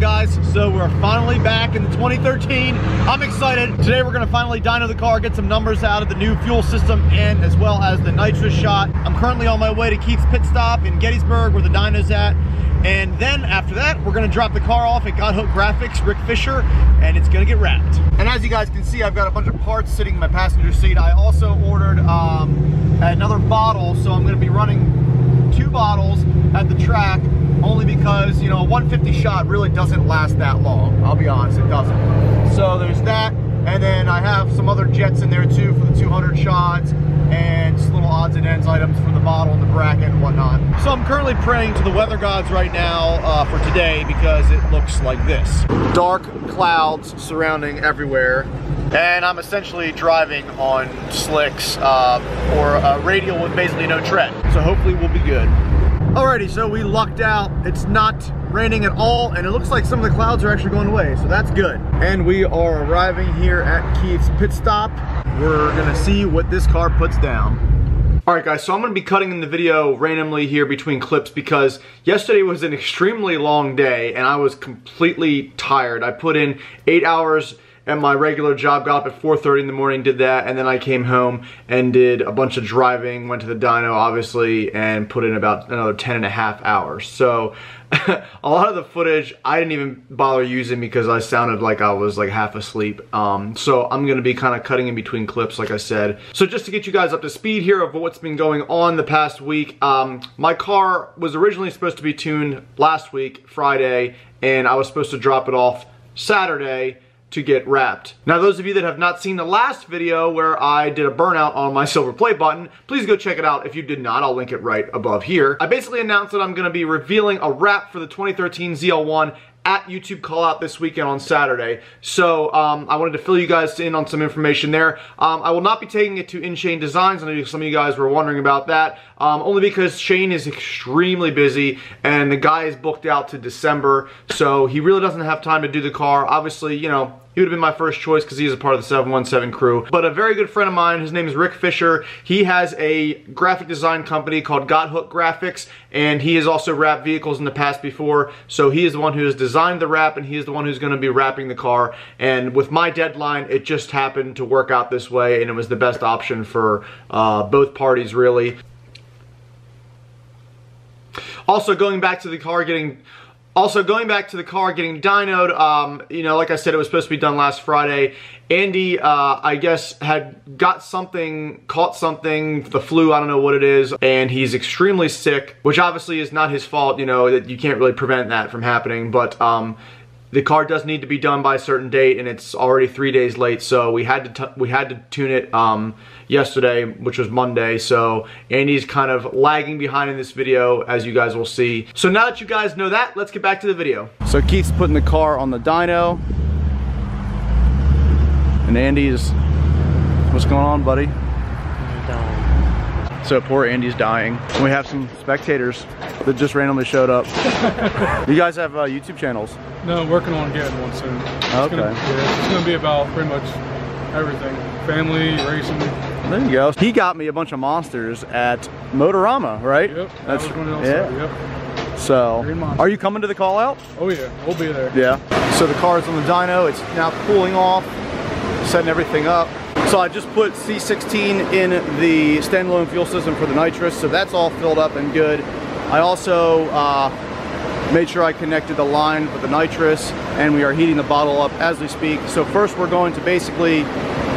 guys? So we're finally back in the 2013. I'm excited. Today we're gonna finally dyno the car, get some numbers out of the new fuel system and as well as the nitrous shot. I'm currently on my way to Keith's pit stop in Gettysburg where the dyno's at. And then after that, we're gonna drop the car off at Got Hook Graphics, Rick Fisher, and it's gonna get wrapped. And as you guys can see, I've got a bunch of parts sitting in my passenger seat. I also ordered another bottle, so I'm gonna be running 2 bottles at the track, only because, you know, a 150 shot really doesn't last that long. I'll be honest, it doesn't. So there's that, and then I have some other jets in there too for the 200 shots, and just little odds and ends items for the bottle and the bracket and whatnot. So I'm currently praying to the weather gods right now for today because it looks like this. Dark clouds surrounding everywhere, and I'm essentially driving on slicks or a radial with basically no tread. So hopefully we'll be good. Alrighty, so we lucked out. It's not raining at all, and it looks like some of the clouds are actually going away, so that's good. And we are arriving here at Keith's pit stop. We're gonna see what this car puts down. Alright guys, so I'm gonna be cutting in the video randomly here between clips because yesterday was an extremely long day and I was completely tired. I put in 8 hours at my regular job, got up at 4:30 in the morning, did that, and then I came home and did a bunch of driving, went to the dyno obviously, and put in about another 10.5 hours. So a lot of the footage I didn't even bother using because I sounded like I was like half asleep. So I'm gonna be kind of cutting in between clips like I said. So just to get you guys up to speed here of what's been going on the past week, my car was originally supposed to be tuned last week, Friday, and I was supposed to drop it off Saturday to get wrapped. Now those of you that have not seen the last video where I did a burnout on my silver play button, please go check it out. If you did not, I'll link it right above here. I basically announced that I'm gonna be revealing a wrap for the 2013 ZL1 at YouTube Callout this weekend on Saturday. So I wanted to fill you guys in on some information there. I will not be taking it to In-Chain Designs. I know some of you guys were wondering about that. Only because Shane is extremely busy and the guy is booked out to December. So he really doesn't have time to do the car. Obviously, you know, he would have been my first choice because he's a part of the 717 crew. But a very good friend of mine, his name is Rick Fisher. He has a graphic design company called Got Hook Graphics, and he has also wrapped vehicles in the past before. So he is the one who has designed the wrap, and he is the one who's going to be wrapping the car. And with my deadline, it just happened to work out this way, and it was the best option for both parties, really. Also, going back to the car getting dynoed, you know, like I said, it was supposed to be done last Friday. Andy, I guess, had caught something, the flu, I don't know what it is, and he's extremely sick, which obviously is not his fault, you know, that you can't really prevent that from happening, but the car does need to be done by a certain date, and it's already 3 days late, so we had to tune it yesterday, which was Monday. So Andy's kind of lagging behind in this video, as you guys will see. So now that you guys know that, let's get back to the video. So Keith's putting the car on the dyno, and Andy's, what's going on, buddy? I'm dying. So poor Andy's dying. And we have some spectators that just randomly showed up. You guys have YouTube channels? No, I'm working on getting one soon. Okay. It's gonna be about pretty much everything. Family, racing. There you go. He got me a bunch of monsters at Motorama, right? Yep. That's that was one else. yeah. Yep. So, are you coming to the call out? Oh yeah, we'll be there. Yeah. So the car's on the dyno. It's now cooling off, setting everything up. So I just put C16 in the standalone fuel system for the nitrous, so that's all filled up and good. I also made sure I connected the line with the nitrous, and we are heating the bottle up as we speak. So first we're going to basically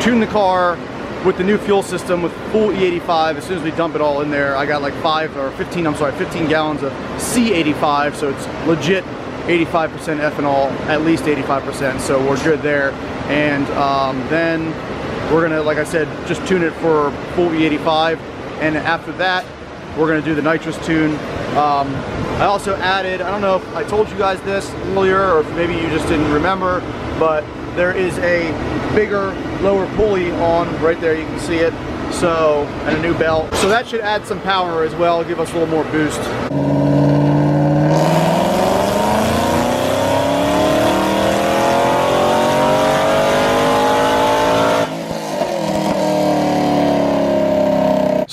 tune the car with the new fuel system with full E85. As soon as we dump it all in there, I got like 15 gallons of C85, so it's legit 85% ethanol, at least 85%, so we're good there. And then we're gonna, like I said, just tune it for full E85, and after that, we're gonna do the nitrous tune. I also added, I don't know if I told you guys this earlier, or if maybe you just didn't remember, but there is a bigger, lower pulley on right there, you can see it, so, and a new belt. So that should add some power as well, give us a little more boost.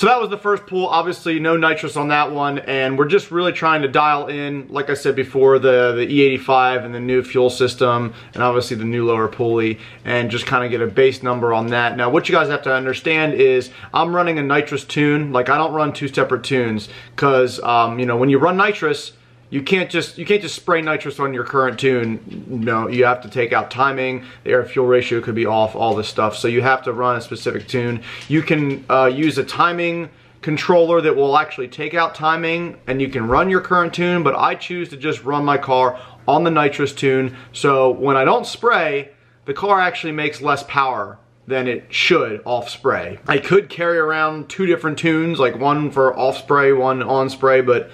So that was the first pool. Obviously no nitrous on that one, and we're just really trying to dial in, like I said before, the E85 and the new fuel system, and obviously the new lower pulley, and just kind of get a base number on that. Now what you guys have to understand is I'm running a nitrous tune. Like, I don't run two separate tunes, because you know, when you run nitrous, you can't just spray nitrous on your current tune. No, you have to take out timing, the air fuel ratio could be off, all this stuff. So you have to run a specific tune. You can use a timing controller that will actually take out timing, and you can run your current tune, but I choose to just run my car on the nitrous tune. So when I don't spray, the car actually makes less power than it should off spray. I could carry around two different tunes, like one for off spray, one on spray, but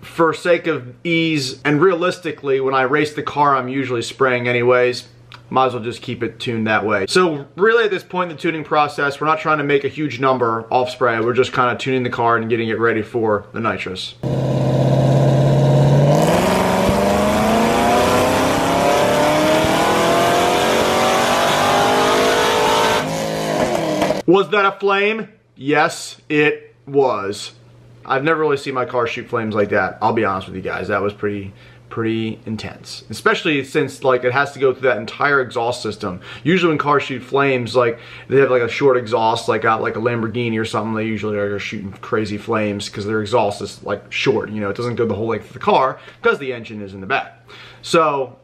for sake of ease, and realistically, when I race the car, I'm usually spraying anyways. Might as well just keep it tuned that way. So really at this point in the tuning process, we're not trying to make a huge number off spray. We're just kind of tuning the car and getting it ready for the nitrous. Was that a flame? Yes, it was. I've never really seen my car shoot flames like that. I'll be honest with you guys. That was pretty intense. Especially since, like, it has to go through that entire exhaust system. Usually when cars shoot flames, like, they have like a short exhaust, like out like a Lamborghini or something. They usually are shooting crazy flames because their exhaust is like short. You know, it doesn't go the whole length of the car because the engine is in the back. So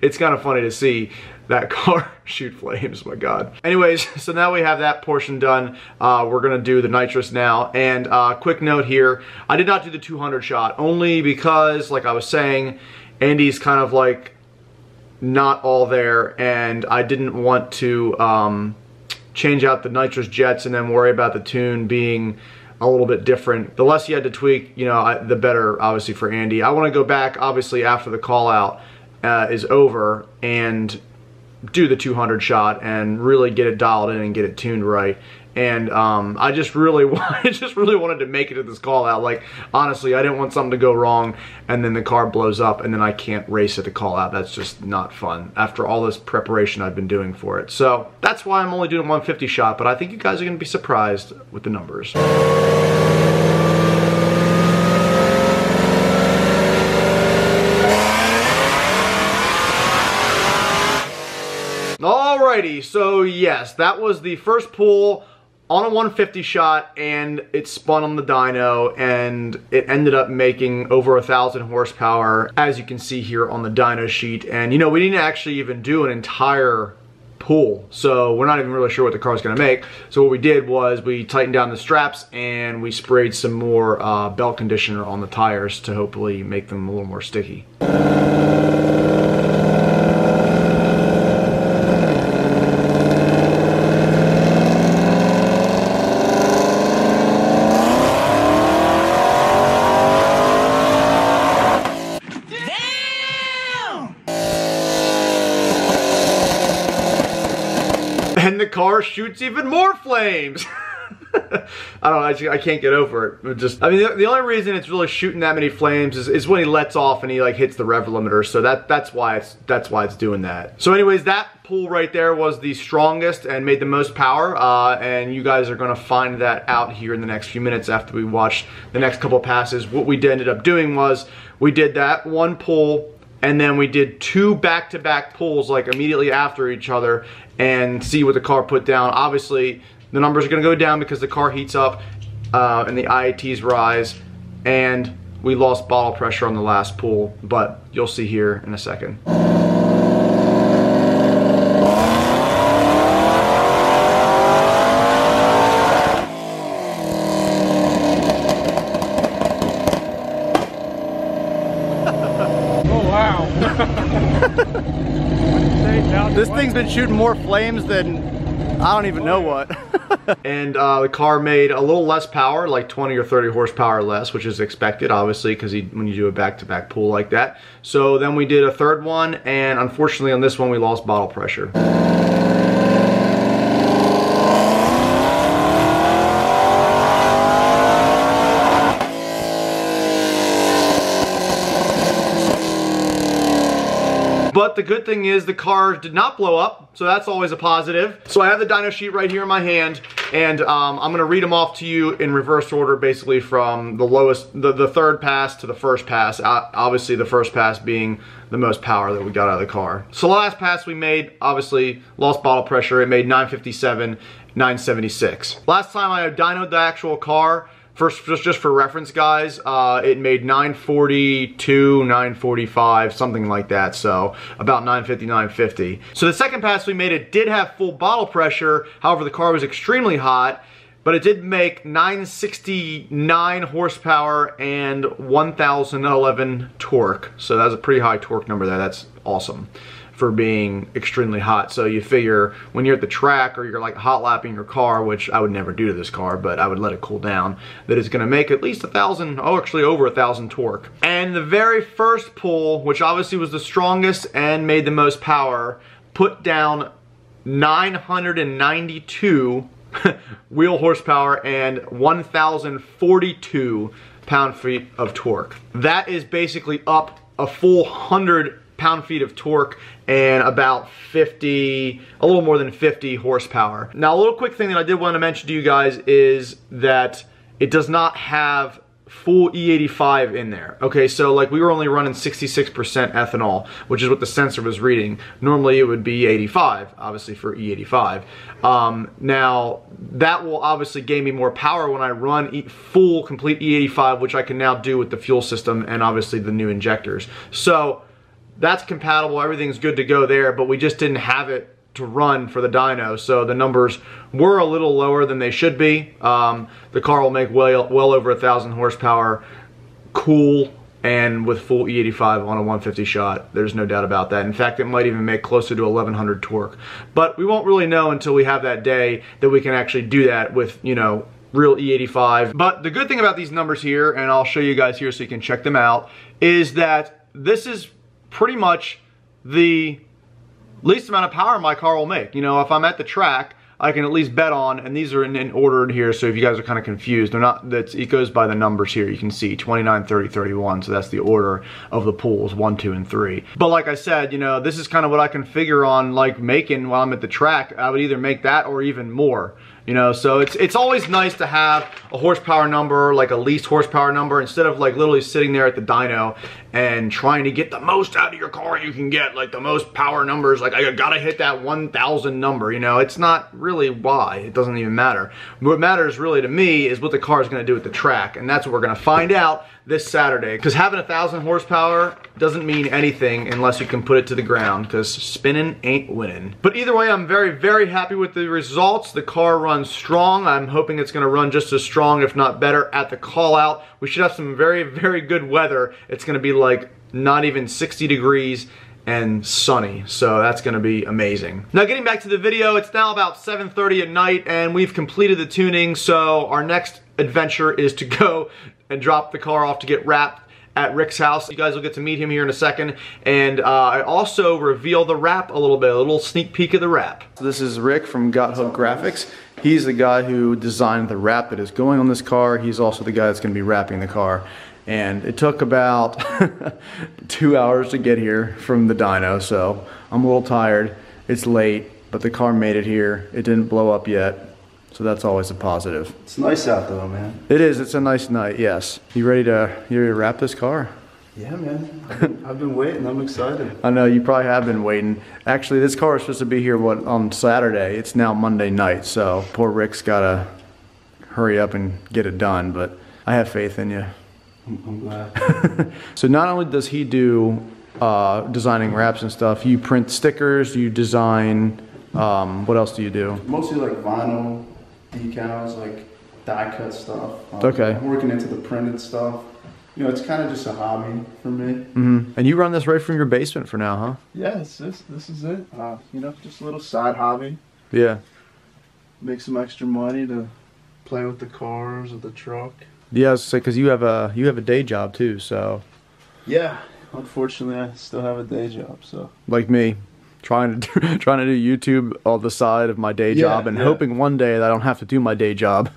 it's kind of funny to see that car shoot flames, my God. Anyways, so now we have that portion done. We're gonna do the nitrous now. And quick note here, I did not do the 200 shot, only because, like I was saying, Andy's kind of like not all there, and I didn't want to change out the nitrous jets and then worry about the tune being a little bit different. The less you had to tweak, you know, the better, obviously, for Andy. I want to go back, obviously, after the call out is over, and do the 200 shot and really get it dialed in and get it tuned right. And I just really wanted to make it to this call out. Like, honestly, I didn't want something to go wrong and then the car blows up and then I can't race at the call out. That's just not fun after all this preparation I've been doing for it. So that's why I'm only doing 150 shot, but I think you guys are gonna be surprised with the numbers. Alrighty, so yes, that was the first pull on a 150 shot, and it spun on the dyno, and it ended up making over 1,000 horsepower, as you can see here on the dyno sheet. And you know, we didn't actually even do an entire pull, so we're not even really sure what the car's gonna make. So what we did was we tightened down the straps and we sprayed some more belt conditioner on the tires to hopefully make them a little more sticky. And the car shoots even more flames. I don't know, I can't get over it. I mean, the only reason it's really shooting that many flames is when he lets off and he like hits the rev limiter. So that's why it's doing that. So anyways, that pull right there was the strongest and made the most power. And you guys are gonna find that out here in the next few minutes after we watch the next couple of passes. What we ended up doing was we did that one pull, and then we did two back-to-back pulls like immediately after each other and see what the car put down. Obviously, the numbers are gonna go down because the car heats up and the IATs rise, and we lost bottle pressure on the last pull, but you'll see here in a second. This thing's been shooting more flames than I don't even know what. And the car made a little less power, like 20 or 30 horsepower less, which is expected, obviously, because when you do a back-to-back pull like that. So then we did a third one, and unfortunately on this one we lost bottle pressure. But the good thing is the car did not blow up, so that's always a positive. So I have the dyno sheet right here in my hand, and I'm gonna read them off to you in reverse order, basically from the lowest, the third pass to the first pass. Obviously the first pass being the most power that we got out of the car. So the last pass we made, obviously lost bottle pressure. It made 957, 976. Last time I dynoed the actual car, just for reference, guys, it made 942, 945, something like that. So about 950, 950. So the second pass we made, it did have full bottle pressure. However, the car was extremely hot, but it did make 969 horsepower and 1011 torque. So that's a pretty high torque number there. That's awesome for being extremely hot. So you figure when you're at the track or you're like hot lapping your car, which I would never do to this car, but I would let it cool down, that it's gonna make at least 1,000, oh, actually over 1,000 torque. And the very first pull, which obviously was the strongest and made the most power, put down 992 wheel horsepower and 1,042 pound-feet of torque. That is basically up a full 100 pound-feet of torque and about 50, a little more than 50 horsepower. Now, a little quick thing that I did want to mention to you guys is that it does not have full E85 in there. Okay, so like we were only running 66% ethanol, which is what the sensor was reading. Normally it would be 85, obviously, for E85. Now, that will obviously gain me more power when I run full, complete E85, which I can now do with the fuel system and obviously the new injectors. So that's compatible, everything's good to go there, but we just didn't have it to run for the dyno, so the numbers were a little lower than they should be. The car will make well over 1,000 horsepower, cool, and with full E85 on a 150 shot. There's no doubt about that. In fact, it might even make closer to 1,100 torque. But we won't really know until we have that day that we can actually do that with, you know, real E85. But the good thing about these numbers here, and I'll show you guys here so you can check them out, is that this is pretty much the least amount of power my car will make. You know, if I'm at the track, I can at least bet on, and these are in order here, so if you guys are kind of confused, they're not, it goes by the numbers here. You can see 29, 30, 31, so that's the order of the pulls, 1, 2, and 3. But like I said, you know, this is kind of what I can figure on, like, making while I'm at the track. I would either make that or even more. You know, so it's always nice to have a horsepower number, like a least horsepower number, instead of like literally sitting there at the dyno and trying to get the most out of your car you can get, like the most power numbers, like I gotta hit that 1,000 number. You know, it's not really why, it doesn't even matter. What matters really to me is what the car is gonna do at the track, and that's what we're gonna find out this Saturday. Because having 1,000 horsepower doesn't mean anything unless you can put it to the ground, because spinning ain't winning. But either way, I'm very, very happy with the results. The car runs strong. I'm hoping it's gonna run just as strong, if not better, at the call out. We should have some very, very good weather. It's gonna be like not even 60 degrees and sunny, so that's gonna be amazing. Now, getting back to the video, it's now about 7:30 at night and we've completed the tuning, so our next adventure is to go and drop the car off to get wrapped at Rick's house. You guys will get to meet him here in a second, and I also reveal the wrap a little bit, a little sneak peek of the wrap. So this is Rick from Got Hook Graphics. He's the guy who designed the wrap that is going on this car. He's also the guy that's gonna be wrapping the car. And it took about 2 hours to get here from the dyno, so I'm a little tired. It's late, but the car made it here. It didn't blow up yet, so that's always a positive. It's nice out though, man. It is, it's a nice night, yes. You ready to wrap this car? Yeah, man. I've been waiting, I'm excited. I know, you probably have been waiting. Actually, this car was supposed to be here on Saturday. It's now Monday night, so poor Rick's gotta hurry up and get it done, but I have faith in you. I'm glad. So not only does he do designing wraps and stuff, you print stickers, you design, what else do you do? Mostly like vinyl, decals, like die cut stuff. Okay. I'm working into the printed stuff. You know, it's kind of just a hobby for me. Mm-hmm. And you run this right from your basement for now, huh? Yeah, this is it. You know, just a little side hobby. Yeah. Make some extra money to play with the cars or the truck. Yeah, because you have a day job too, so. Yeah, unfortunately, I still have a day job, so. Like me, trying to do YouTube on the side of my day job, and hoping one day that I don't have to do my day job,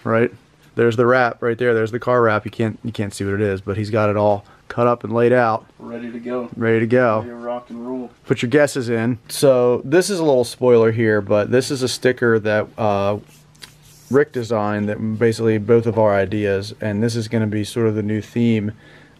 right? There's the wrap right there. There's the car wrap. You can't see what it is, but he's got it all cut up and laid out. Ready to go. Ready to go. Ready to rock and roll. Put your guesses in. So this is a little spoiler here, but this is a sticker that Rick designed, that basically both of our ideas, and this is going to be sort of the new theme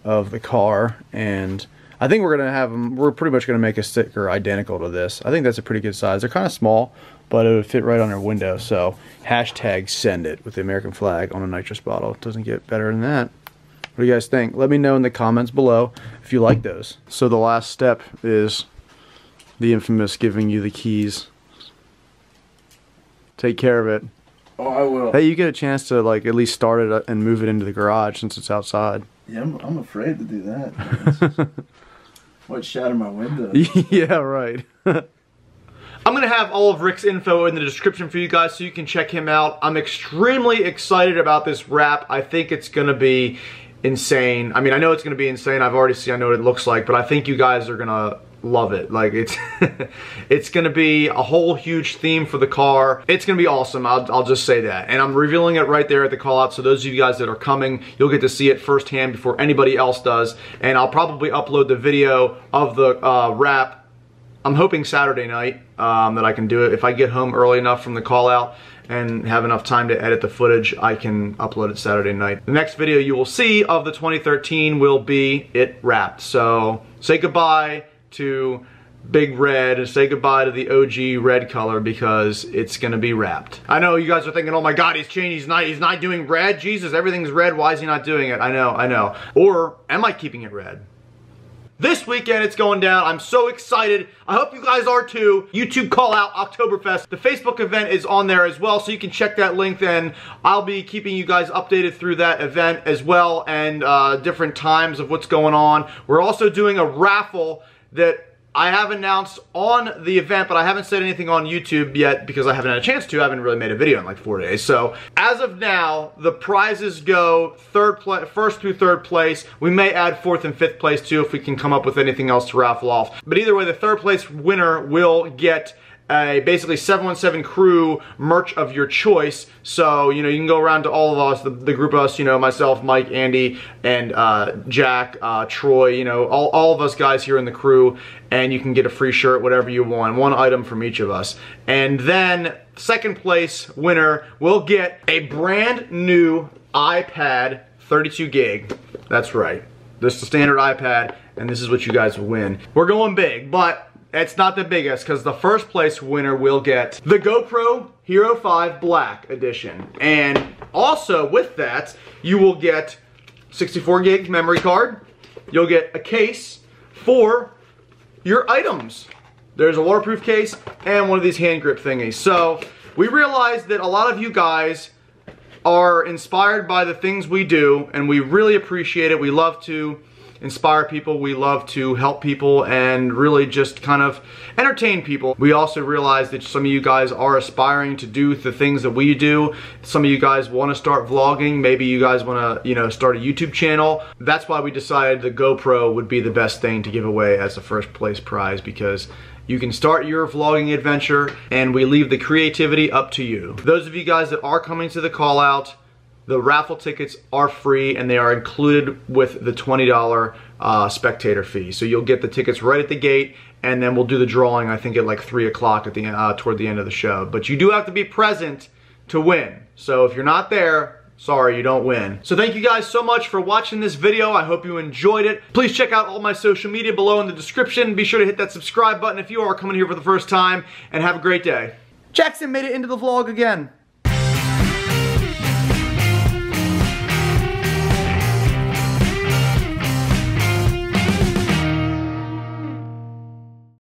of the car. And I think we're pretty much going to make a sticker identical to this. I think that's a pretty good size. They're kind of small, but it would fit right on our window. So hashtag send it with the American flag on a nitrous bottle. It doesn't get better than that. What do you guys think? Let me know in the comments below if you like those. So the last step is the infamous giving you the keys. Take care of it. Oh, I will. Hey, you get a chance to like at least start it and move it into the garage since it's outside. Yeah, I'm afraid to do that. Might shatter my window. Yeah, right. I'm going to have all of Rick's info in the description for you guys so you can check him out. I'm extremely excited about this wrap. I think it's going to be insane. I mean, I know it's going to be insane. I've already seen, I know what it looks like, but I think you guys are going to love it. Like, it's it's going to be a whole huge theme for the car. It's going to be awesome. I'll just say that. And I'm revealing it right there at the call out. So those of you guys that are coming, you'll get to see it firsthand before anybody else does. And I'll probably upload the video of the wrap, I'm hoping Saturday night, that I can do it. If I get home early enough from the call out and have enough time to edit the footage, I can upload it Saturday night. The next video you will see of the 2013 will be it wrapped. So say goodbye to Big Red and say goodbye to the OG red color because it's gonna be wrapped. I know you guys are thinking, oh my god, he's changed, he's not doing red. Jesus, everything's red, why is he not doing it? I know. Or am I keeping it red? This weekend it's going down. I'm so excited. I hope you guys are too. YouTube call out OctoberFest. The Facebook event is on there as well, so you can check that link then. I'll be keeping you guys updated through that event as well, and different times of what's going on. We're also doing a raffle that I have announced on the event, but I haven't said anything on YouTube yet because I haven't had a chance to. I haven't really made a video in like 4 days. So as of now, the prizes go first through third place. We may add fourth and fifth place too if we can come up with anything else to raffle off. But either way, the third place winner will get a basically 717 crew merch of your choice. So, you know, you can go around to all of us, the group of us, you know, myself, Mike, Andy, and Jack, Troy, you know, all of us guys here in the crew, and you can get a free shirt, whatever you want, one item from each of us. And then second place winner will get a brand new iPad 32 gig. That's right. This is the standard iPad, and this is what you guys will win. We're going big, but it's not the biggest because the first place winner will get the GoPro Hero 5 Black Edition. And also with that, you will get 64 gig memory card. You'll get a case for your items. There's a waterproof case and one of these hand grip thingies. So we realized that a lot of you guys are inspired by the things we do, and we really appreciate it. We love to inspire people, we love to help people, and really just kind of entertain people. We also realize that some of you guys are aspiring to do the things that we do. Some of you guys want to start vlogging. Maybe you guys want to, you know, start a YouTube channel. That's why we decided the GoPro would be the best thing to give away as the first place prize, because you can start your vlogging adventure and we leave the creativity up to you. Those of you guys that are coming to the call out, the raffle tickets are free and they are included with the $20 spectator fee. So you'll get the tickets right at the gate, and then we'll do the drawing, I think, at like 3 o'clock at the toward the end of the show. But you do have to be present to win. So if you're not there, sorry, you don't win. So thank you guys so much for watching this video. I hope you enjoyed it. Please check out all my social media below in the description. Be sure to hit that subscribe button if you are coming here for the first time, and have a great day. Jackson made it into the vlog again.